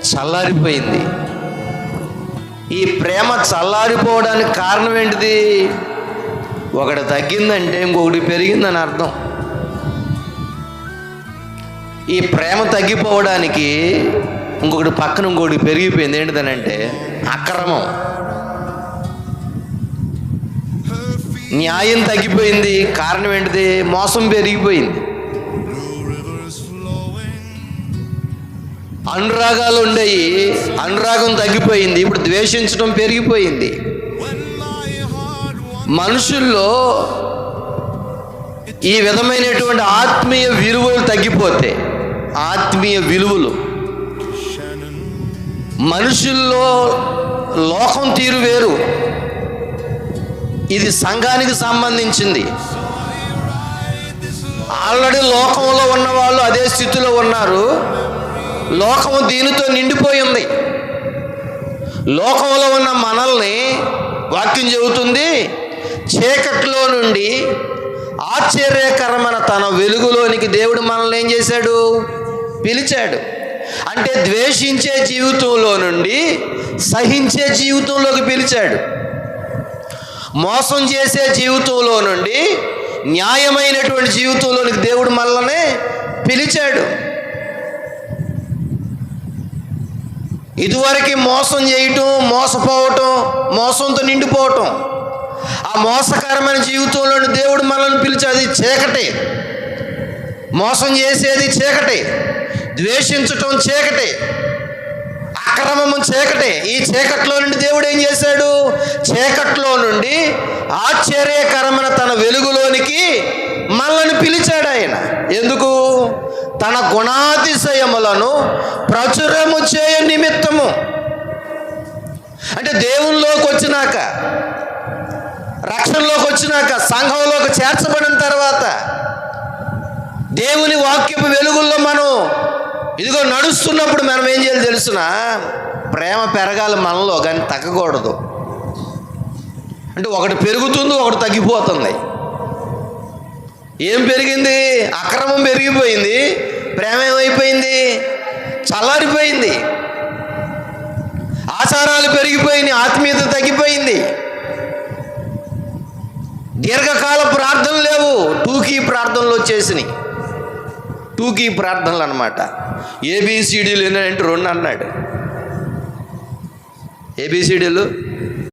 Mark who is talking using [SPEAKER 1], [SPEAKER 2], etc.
[SPEAKER 1] చల్లారిపోయింది. ఈ ప్రేమ చల్లారిపోవడానికి కారణం ఏంటిది? ఒకటి తగ్గిందంటే ఇంకొకటి పెరిగిందని అర్థం. ఈ ప్రేమ తగ్గిపోవడానికి ఇంకొకటి పక్కన ఇంకొకటి పెరిగిపోయింది. ఏంటిదనంటే అక్రమం. న్యాయం తగ్గిపోయింది. కారణం ఏంటిది? మోసం పెరిగిపోయింది. అనురాగాలు ఉండేవి, అనురాగం తగ్గిపోయింది. ఇప్పుడు ద్వేషించడం పెరిగిపోయింది. మనుషుల్లో ఈ విధమైనటువంటి ఆత్మీయ విలువలు తగ్గిపోతే, ఆత్మీయ విలువలు మనుషుల్లో లోకం తీరు వేరు. ఇది సంఘానికి సంబంధించింది. ఆల్రెడీ లోకంలో ఉన్నవాళ్ళు అదే స్థితిలో ఉన్నారు. లోకము దీనితో నిండిపోయింది. లోకంలో ఉన్న మనల్ని వాక్యం చెబుతుంది, చీకట్లో నుండి ఆశ్చర్యకరమైన తన వెలుగులోనికి దేవుడు మనల్ని ఏం చేశాడు? పిలిచాడు. అంటే ద్వేషించే జీవితంలో నుండి సహించే జీవితంలోకి పిలిచాడు. మోసం చేసే జీవితంలో నుండి న్యాయమైనటువంటి జీవితంలోనికి దేవుడు మనల్ని పిలిచాడు. ఇదివరకు మోసం చేయటం, మోసపోవటం, మోసంతో నిండిపోవటం, ఆ మోసకరమైన జీవితంలో దేవుడు మనల్ని పిలిచేది చీకటి. మోసం చేసేది చీకటి, ద్వేషించటం చీకటి, అక్రమము చీకటి. ఈ చీకట్లో నుండి దేవుడు ఏం చేశాడు? చీకట్లో నుండి ఆశ్చర్యకరమైన తన వెలుగులోనికి మనల్ని పిలిచాడు ఆయన. ఎందుకు? తన గుణాతిశయములను ప్రచురము చేయ నిమిత్తము. అంటే దేవునిలోకి వచ్చినాక, రక్షణలోకి వచ్చినాక, సంఘంలోకి చేర్చబడిన తర్వాత, దేవుని వాక్యపు వెలుగుల్లో మనం ఇదిగో నడుస్తున్నప్పుడు మనం ఏం చేయాలి తెలుసునా? ప్రేమ పెరగాలి మనలో, కానీ తగ్గకూడదు. అంటే ఒకటి పెరుగుతుంది, ఒకటి తగ్గిపోతుంది. ఏం పెరిగింది? అక్రమం పెరిగిపోయింది. ప్రేమ ఏమైపోయింది? చల్లారిపోయింది. ఆచారాలు పెరిగిపోయినాయి, ఆత్మీయత తగ్గిపోయింది. దీర్ఘకాల ప్రార్థనలు లేవు, టూకీ ప్రార్థనలు వచ్చేసినాయి. టూకీ ప్రార్థనలు అన్నమాట. ఏబిసిడీలు ఏంటంటే 2 అన్నాడు. ఏబిసిడీలు